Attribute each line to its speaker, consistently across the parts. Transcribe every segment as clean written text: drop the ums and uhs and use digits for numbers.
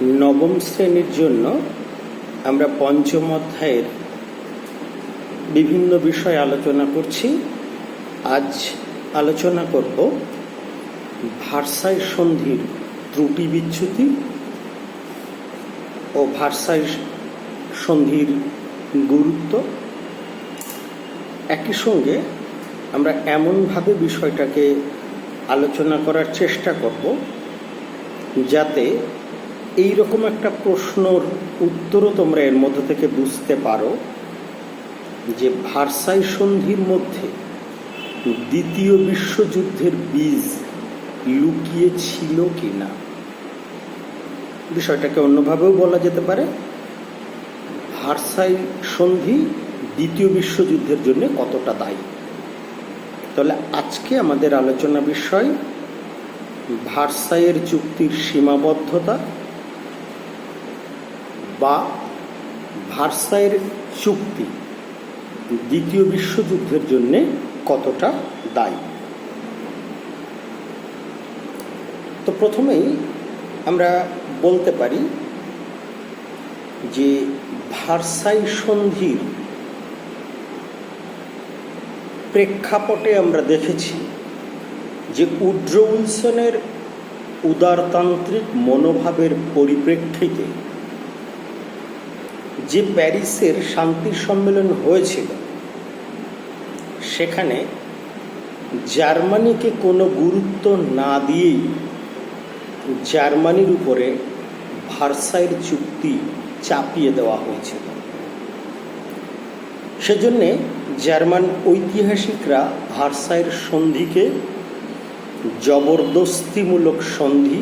Speaker 1: নবম শ্রেণীর জন্য আমরা পঞ্চম অধ্যায়ের বিভিন্ন বিষয় আলোচনা করছি। আজ আলোচনা করব ভার্সাই সন্ধির ত্রুটি বিচ্যুতি ও ভার্সাই সন্ধির গুরুত্ব। একই সঙ্গে আমরা এমনভাবে বিষয়টাকে আলোচনা করার চেষ্টা করব যাতে এই রকম একটা প্রশ্নর উত্তরও তোমরা এর মধ্যে থেকে বুঝতে পারো যে ভার্সাই সন্ধির মধ্যে দ্বিতীয় বিশ্বযুদ্ধের বীজ লুকিয়ে ছিল কিনা। বিষয়টাকে অন্যভাবেও বলা যেতে পারে, ভার্সাই সন্ধি দ্বিতীয় বিশ্বযুদ্ধের জন্য কতটা দায়ী। তাহলে আজকে আমাদের আলোচনা বিষয় ভার্সাইয়ের চুক্তির সীমাবদ্ধতা বা ভার্সাইয়ের চুক্তি দ্বিতীয় বিশ্বযুদ্ধের জন্য কতটা দায়ী। তো প্রথমেই আমরা বলতে পারি যে ভার্সাই সন্ধির প্রেক্ষাপটে আমরা দেখেছি যে উড্রো উইলসনের উদারতান্ত্রিক মনোভাবের পরিপ্রেক্ষিতে যে প্যারিসের শান্তি সম্মেলন হয়েছিল সেখানে জার্মানিকে কোনো গুরুত্ব না দিয়েই জার্মানির উপরে ভার্সাইয়ের চুক্তি চাপিয়ে দেওয়া হয়েছিল। সেজন্যে জার্মান ঐতিহাসিকরা ভার্সাইয়ের সন্ধিকে জবরদস্তিমূলক সন্ধি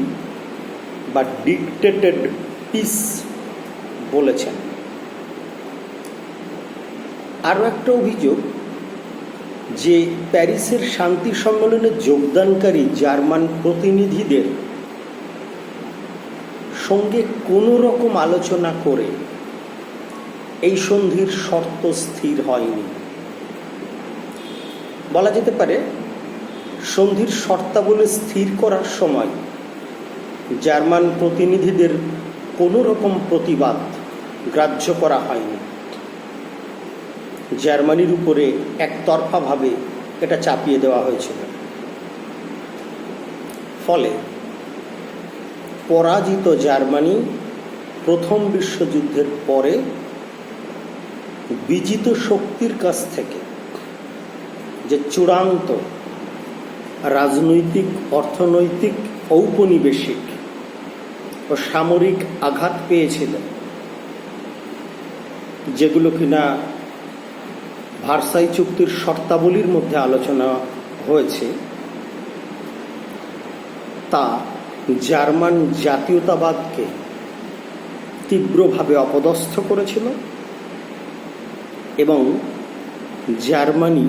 Speaker 1: বা ডিকটেটেড পিস বলেছেন। আরও একটা অভিযোগ যে প্যারিসের শান্তি সম্মেলনে যোগদানকারী জার্মান প্রতিনিধিদের সঙ্গে কোনো রকম আলোচনা করে এই সন্ধির শর্ত স্থির হয়নি। বলা যেতে পারে সন্ধির শর্তাবলী স্থির করার সময় জার্মান প্রতিনিধিদের কোনো রকম প্রতিবাদ গ্রাহ্য করা হয়নি। জার্মানির উপরে একতরফাভাবে এটা চাপিয়ে দেওয়া হয়েছিল। ফলে পরাজিত জার্মানি প্রথম বিশ্বযুদ্ধের পরে বিজিত শক্তির কাছ থেকে যে চূড়ান্ত রাজনৈতিক, অর্থনৈতিক, ঔপনিবেশিক ও সামরিক আঘাত পেয়েছিল, যেগুলো কিনা ভার্সাই চুক্তির শর্তাবলীর মধ্যে আলোচনা হয়েছে, তা জার্মান জাতীয়তাবাদকে তীব্রভাবে অপদস্থ করেছিল এবং জার্মানি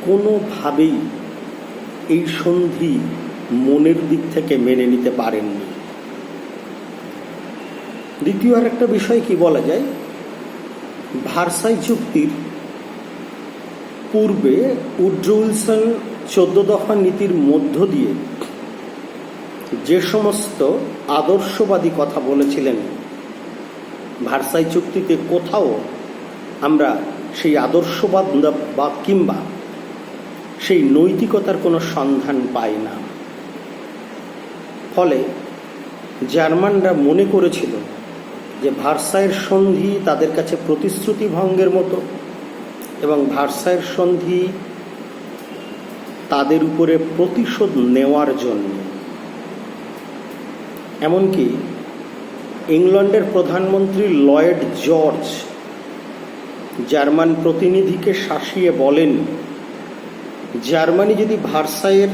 Speaker 1: কোনোভাবেই এই সন্ধি মনের দিক থেকে মেনে নিতে পারেননি। দ্বিতীয় আর একটা বিষয় কি বলা যায়, ভার্সাই চুক্তির পূর্বে উড্রো উইলসন 14 দফা নীতির মধ্য দিয়ে যে সমস্ত আদর্শবাদী কথা বলেছিলেন, ভার্সাই চুক্তিতে কোথাও আমরা সেই আদর্শবাদ বা কিংবা সেই নৈতিকতার কোনো সন্ধান পাই না। ফলে জার্মানরা মনে করেছিল যে ভার্সাইয়ের সন্ধি তাদের কাছে প্রতিশ্রুতি ভঙ্গের মতো এবং ভার্সাইয়ের সন্ধি তাদের উপরে প্রতিশোধ নেওয়ার জন্য। এমনকি ইংল্যান্ডের প্রধানমন্ত্রী লয়েড জর্জ জার্মান প্রতিনিধিকে শাসিয়ে বলেন, জার্মানি যদি ভার্সাইয়ের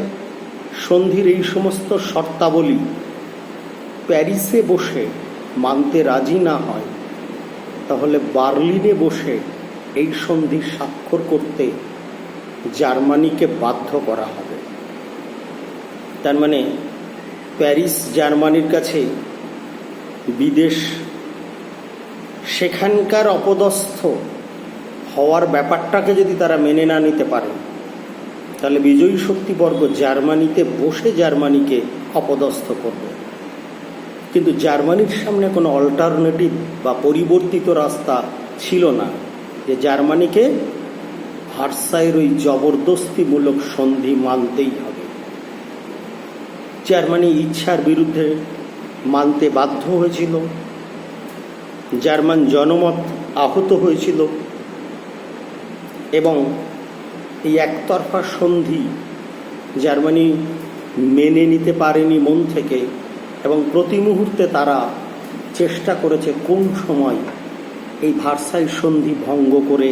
Speaker 1: সন্ধির এই সমস্ত শর্তাবলী প্যারিসে বসে মানতে রাজি না হয়, তাহলে বার্লিনে বসে এই সন্ধি স্বাক্ষর করতে জার্মানিকে বাধ্য করা হবে। তার মানে প্যারিস জার্মানির কাছে বিদেশ, সেখানকার অপদস্থ হওয়ার ব্যাপারটাকে যদি তারা মেনে না নিতে পারে, তাহলে বিজয়ী শক্তিবর্গ জার্মানিতে বসে জার্মানিকে অপদস্থ করবে। কিন্তু জার্মানির সামনে কোনো অল্টারনেটিভ বা পরিবর্তিত রাস্তা ছিল না, যে জার্মানিকে ভার্সাইয়ের ওই জবরদস্তিমূলক সন্ধি মানতেই হবে। জার্মানি ইচ্ছার বিরুদ্ধে মানতে বাধ্য হয়েছিল, জার্মান জনমত আহত হয়েছিল, এবং এই একতরফা সন্ধি জার্মানি মেনে নিতে পারেনি মন থেকে, এবং প্রতি মুহূর্তে তারা চেষ্টা করেছে কোন সময় এই ভার্সাই সন্ধি ভঙ্গ করে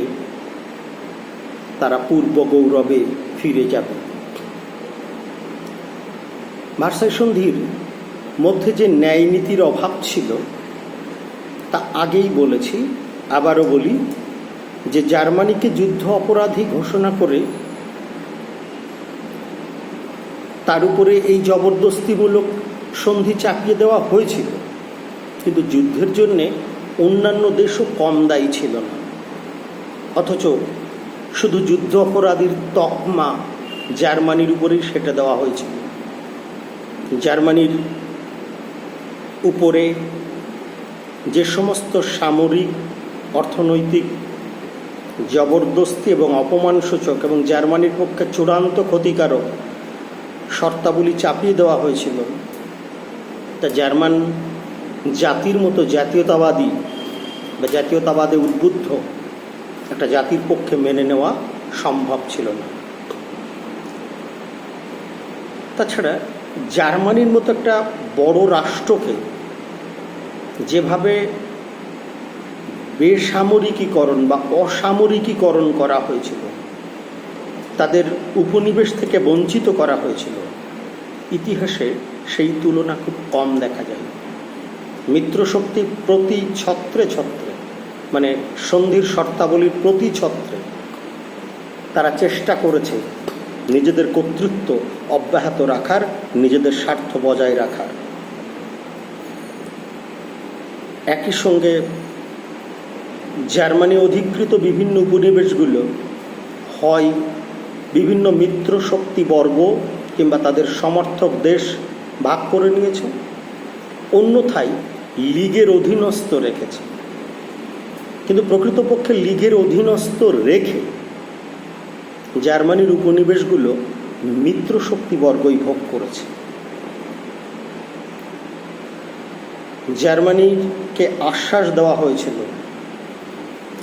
Speaker 1: তারা পূর্ব গৌরবে ফিরে যাবে। ভার্সাই সন্ধির মধ্যে যে ন্যায় নীতির অভাব ছিল তা আগেই বলেছি, আবারও বলি, যে জার্মানিকে যুদ্ধ অপরাধী ঘোষণা করে তার উপরে এই জবরদস্তিমূলক সন্ধি চাপিয়ে দেওয়া হয়েছিল, কিন্তু যুদ্ধের জন্যে অন্যান্য দেশও কম দায়ী ছিল না। অথচ শুধু যুদ্ধ অপরাধীর তকমা জার্মানির উপরেই সেটা দেওয়া হয়েছিল। জার্মানির উপরে যে সমস্ত সামরিক, অর্থনৈতিক জবরদস্তি এবং অপমানসূচক এবং জার্মানির পক্ষে চূড়ান্ত ক্ষতিকারক শর্তাবলী চাপিয়ে দেওয়া হয়েছিল, তা জার্মান জাতির মতো জাতীয়তাবাদী বা জাতীয়তাবাদে উদ্বুদ্ধ একটা জাতির পক্ষে মেনে নেওয়া সম্ভব ছিল না। তাছাড়া জার্মানির মতো একটা বড় রাষ্ট্রকে যেভাবে বেসামরিকীকরণ বা অসামরিকীকরণ করা হয়েছিল, তাদের উপনিবেশ থেকে বঞ্চিত করা হয়েছিল, ইতিহাসে সেই তুলনা খুব কম দেখা যায়। মিত্রশক্তি প্রতি ছত্রে ছত্রে, মানে সন্ধির শর্তাবলীর প্রতি ছত্রে তারা চেষ্টা করেছে নিজেদের কর্তৃত্ব অব্যাহত রাখার, নিজেদের স্বার্থ বজায় রাখার। একই সঙ্গে জার্মানি অধিকৃত বিভিন্ন উপনিবেশগুলো হয় বিভিন্ন মিত্র শক্তি বর্গ কিংবা তাদের সমর্থক দেশ ভাগ করে নিয়েছে, অন্যথায় লীগের অধীনস্থ রেখেছে। কিন্তু প্রকৃতপক্ষে লীগের অধীনস্থ রেখে জার্মানির উপনিবেশগুলো মিত্র শক্তি বর্গই ভোগ করেছে। জার্মানিকে আশ্বাস দেওয়া হয়েছিল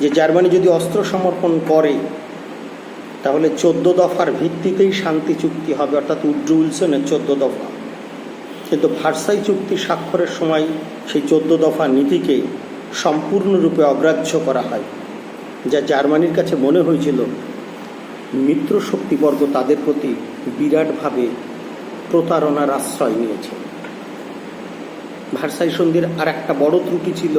Speaker 1: যে জার্মানি যদি অস্ত্র সমর্পণ করে তাহলে 14 দফার ভিত্তিতেই শান্তি চুক্তি হবে, অর্থাৎ উড্রো উইলসনের 14 দফা। কিন্তু ভার্সাই চুক্তি স্বাক্ষরের সময় সেই 14 দফা নীতিকে সম্পূর্ণরূপে অগ্রাহ্য করা হয়, যা জার্মানির কাছে মনে হয়েছিল মিত্র শক্তিবর্গ তাদের প্রতি বিরাটভাবে প্রতারণার আশ্রয় নিয়েছে। ভার্সাই সন্ধির আর একটা বড় ত্রুটি ছিল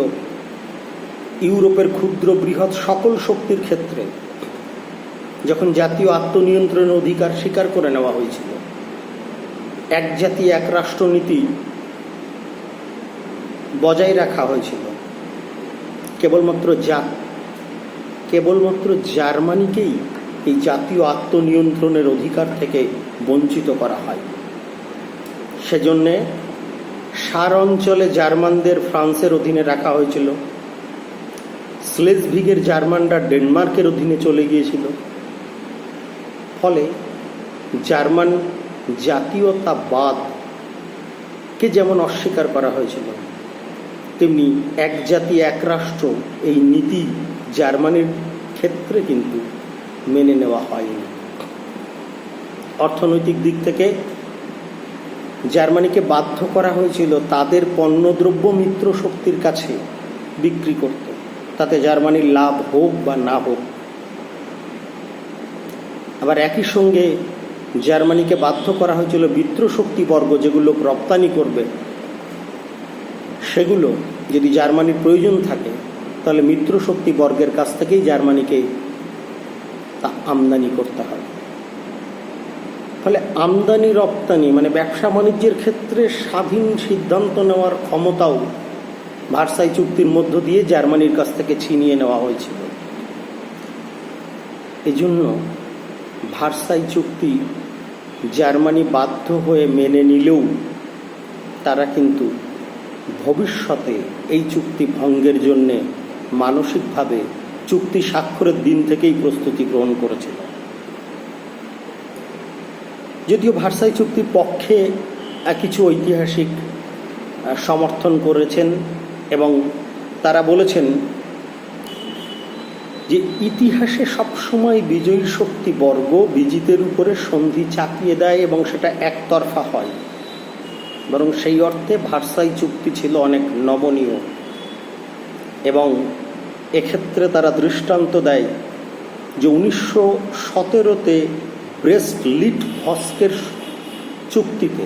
Speaker 1: ইউরোপের ক্ষুদ্র বৃহৎ সকল শক্তির ক্ষেত্রে যখন জাতীয় আত্মনিয়ন্ত্রণের অধিকার স্বীকার করে নেওয়া হয়েছিল, এক জাতি এক রাষ্ট্রনীতি বজায় রাখা হয়েছিল, কেবলমাত্র জার্মানিকেই এই জাতীয় আত্মনিয়ন্ত্রণের অধিকার থেকে বঞ্চিত করা হয়। সেজন্যে সার অঞ্চলে জার্মানদের ফ্রান্সের অধীনে রাখা হয়েছিল, স্লেজভিগের জার্মানরা ডেনমার্কের অধীনে চলে গিয়েছিল। ফলে জার্মান জাতীয়তাবাদকে যেমন অস্বীকার করা হয়েছিল, তেমনি এক জাতি এক রাষ্ট্র এই নীতি জার্মানির ক্ষেত্রে কিন্তু মেনে নেওয়া হয়নি। অর্থনৈতিক দিক থেকে জার্মানিকে বাধ্য করা হয়েছিল তাদের পণ্যদ্রব্য মিত্র শক্তির কাছে বিক্রি করতে, তাতে জার্মানির লাভ হোক বা না হোক। আবার একই সঙ্গে জার্মানিকে বাধ্য করা হয়েছিল মিত্র শক্তি বর্গ যেগুলো রপ্তানি করবে, সেগুলো যদি জার্মানির প্রয়োজন থাকে তাহলে মিত্র শক্তি বর্গের কাছ থেকেই জার্মানিকে তা আমদানি করতে হবে। ফলে আমদানি রপ্তানি মানে ব্যবসা বাণিজ্যের ক্ষেত্রে স্বাধীন সিদ্ধান্ত নেওয়ার ক্ষমতাও ভার্সাই চুক্তির মধ্য দিয়ে জার্মানির কাছ থেকে ছিনিয়ে নেওয়া হয়েছিল। এজন্য ভার্সাই চুক্তি জার্মানি বাধ্য হয়ে মেনে নিলেও তারা কিন্তু ভবিষ্যতে এই চুক্তি ভঙ্গের জন্যে মানসিকভাবে চুক্তি স্বাক্ষরের দিন থেকেই প্রস্তুতি গ্রহণ করেছিল। যদিও ভার্সাই চুক্তির পক্ষে কিছু ঐতিহাসিক সমর্থন করেছেন এবং তারা বলেছেন যে ইতিহাসে সবসময় বিজয়ী শক্তি বর্গ বিজিতের উপরে সন্ধি চাপিয়ে দেয় এবং সেটা একতরফা হয়, বরং সেই অর্থে ভার্সাই চুক্তি ছিল অনেক নমনীয়। এবং এক্ষেত্রে তারা দৃষ্টান্ত দেয় যে 1917-তে ব্রেস্ট লিটভস্কের চুক্তিতে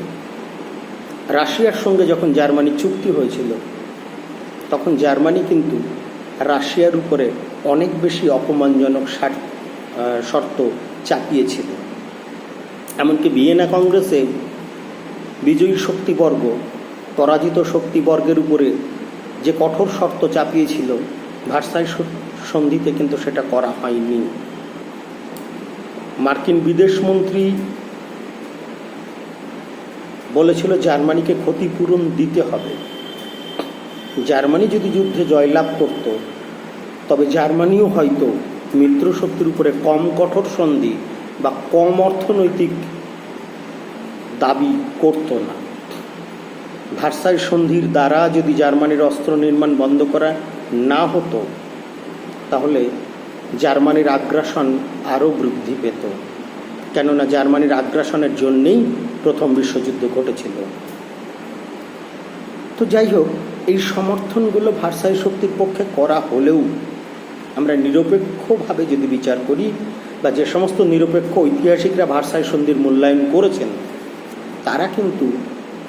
Speaker 1: রাশিয়ার সঙ্গে যখন জার্মানি চুক্তি হয়েছিল, তখন জার্মানি কিন্তু রাশিয়ার উপরে অনেক বেশি অপমানজনক শর্ত চাপিয়েছিল। এমনকি ভিয়েনা কংগ্রেসে বিজয়ী শক্তিবর্গ পরাজিত শক্তিবর্গের উপরে যে কঠোর শর্ত চাপিয়েছিল, ভার্সাই সন্ধিতে কিন্তু সেটা করা হয়নি। মার্কিন বিদেশমন্ত্রী বলেছিল জার্মানিকে ক্ষতিপূরণ দিতে হবে। জার্মানি যদি যুদ্ধে জয়লাভ করত, তবে জার্মানিও হয়তো মিত্রশক্তির উপরে কম কঠোর সন্ধি বা কম অর্থনৈতিক দাবি করত না। ভার্সাই সন্ধির দ্বারা যদি জার্মানির অস্ত্র নির্মাণ বন্ধ করা না হতো, তাহলে জার্মানির আগ্রাসন আরও বৃদ্ধি পেত, কেননা জার্মানির আগ্রাসনের জন্যেই প্রথম বিশ্বযুদ্ধ ঘটেছিল। তো যাই হোক, এই সমর্থনগুলো ভার্সাই শক্তির পক্ষে করা হলেও আমরা নিরপেক্ষভাবে যদি বিচার করি, বা যে সমস্ত নিরপেক্ষ ঐতিহাসিকরা ভার্সাই সন্ধির মূল্যায়ন করেছেন, তারা কিন্তু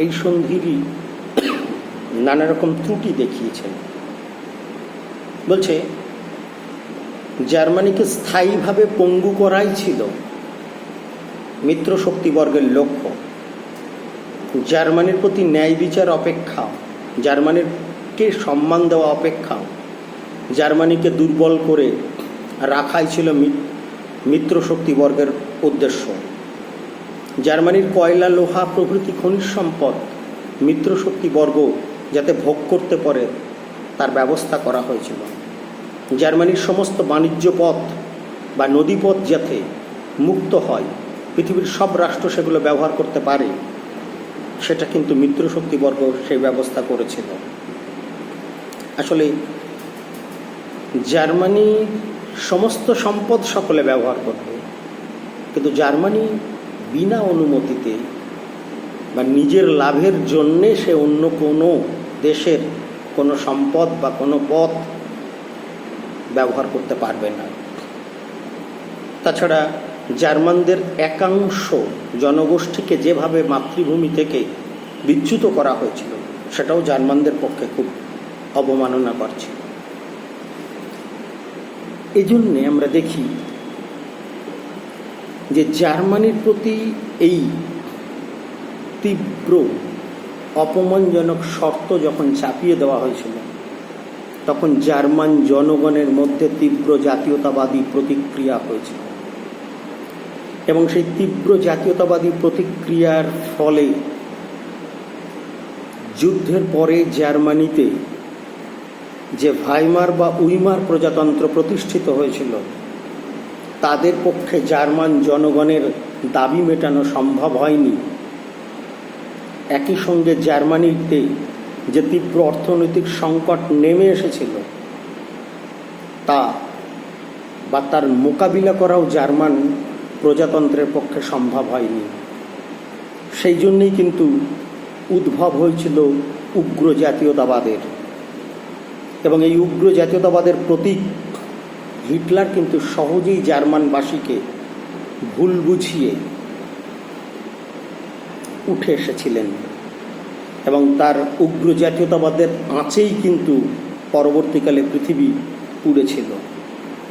Speaker 1: এই সন্ধিরই নানা রকম ত্রুটি দেখিয়েছেন। বলছে জার্মানিকে স্থায়ীভাবে পঙ্গু করাই ছিল মিত্র শক্তিবর্গের লক্ষ্য। জার্মানির প্রতি ন্যায় বিচার অপেক্ষা, জার্মানিকে সম্মান দেওয়া অপেক্ষা জার্মানিকে দুর্বল করে রাখাই ছিল মিত্র শক্তিবর্গের উদ্দেশ্য। জার্মানির কয়লা, লোহা প্রভৃতি খনিজ সম্পদ মিত্র শক্তিবর্গ যাতে ভোগ করতে পারে তার ব্যবস্থা করা হয়েছিল। জার্মানির সমস্ত বাণিজ্য পথ বা নদীপথ যাতে মুক্ত হয়, পৃথিবীর সব রাষ্ট্র সেগুলো ব্যবহার করতে পারে, সেটা কিন্তু মিত্র শক্তিবর্গ সেই ব্যবস্থা করেছিল। আসলে জার্মানি সমস্ত সম্পদ সকলে ব্যবহার করবে, কিন্তু জার্মানি বিনা অনুমতিতে বা নিজের লাভের জন্যে সে অন্য কোনো দেশের কোনো সম্পদ বা কোনো পথ ব্যবহার করতে পারবে না। তাছাড়া জার্মানদের একাংশ জনগোষ্ঠীকে যেভাবে মাতৃভূমি থেকে বিচ্যুত করা হয়েছিল, সেটাও জার্মানদের পক্ষে খুব অবমাননাকর ছিল। এই জন্যে আমরা দেখি যে জার্মানির প্রতি এই তীব্র অপমানজনক শর্ত যখন চাপিয়ে দেওয়া হয়েছিল, তখন জার্মান জনগণের মধ্যে তীব্র জাতীয়তাবাদী প্রতিক্রিয়া হয়েছিল। এবং সেই তীব্র জাতীয়তাবাদী প্রতিক্রিয়ার ফলে যুদ্ধের পরে জার্মানিতে যে ভাইমার বা উইমার প্রজাতন্ত্র প্রতিষ্ঠিত হয়েছিল, তাদের পক্ষে জার্মান জনগণের দাবি মেটানো সম্ভব হয়নি। একই সঙ্গে জার্মানিতে যে তীব্র অর্থনৈতিক সংকট নেমে এসেছিল, তা বা তার মোকাবিলা করাও জার্মান প্রজাতন্ত্রের পক্ষে সম্ভব হয়নি। সেই জন্যেই কিন্তু উদ্ভব হয়েছিল উগ্র জাতীয়তাবাদের। এবং এই উগ্র জাতীয়তাবাদের প্রতীক হিটলার কিন্তু সহজেই জার্মানবাসীকে ভুল বুঝিয়ে উঠে এসেছিলেন এবং তার উগ্র জাতীয়তাবাদের আঁচেই কিন্তু পরবর্তীকালে পৃথিবী পুড়েছিল।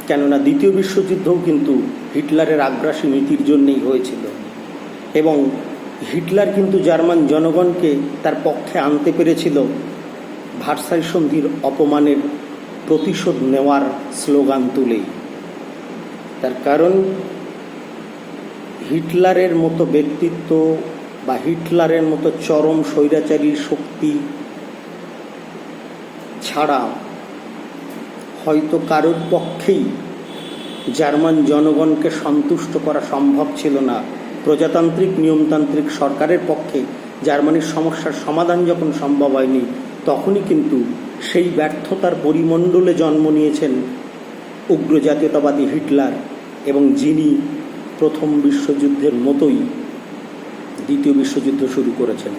Speaker 1: কেননা দ্বিতীয় বিশ্বযুদ্ধও কিন্তু হিটলারের আগ্রাসী নীতির জন্যই হয়েছিল এবং হিটলার কিন্তু জার্মান জনগণকে তার পক্ষে আনতে পেরেছিল ভার্সাই সন্ধির অপমানের প্রতিশোধ নেওয়ার স্লোগান তুলেই। তার কারণ হিটলারের মতো ব্যক্তিত্ব বা হিটলারের মতো চরম স্বৈরাচারী শক্তি ছাড়া হয়তো কারোর পক্ষেই জার্মান জনগণকে সন্তুষ্ট করা সম্ভব ছিল না। প্রজাতান্ত্রিক নিয়মতান্ত্রিক সরকারের পক্ষে জার্মানির সমস্যার সমাধান যখন সম্ভব হয়নি, তখনই কিন্তু সেই ব্যর্থতার পরিমণ্ডলে জন্ম নিয়েছেন উগ্র জাতীয়তাবাদী হিটলার, এবং যিনি প্রথম বিশ্বযুদ্ধের মতোই দ্বিতীয় বিশ্বযুদ্ধ শুরু করেছেন।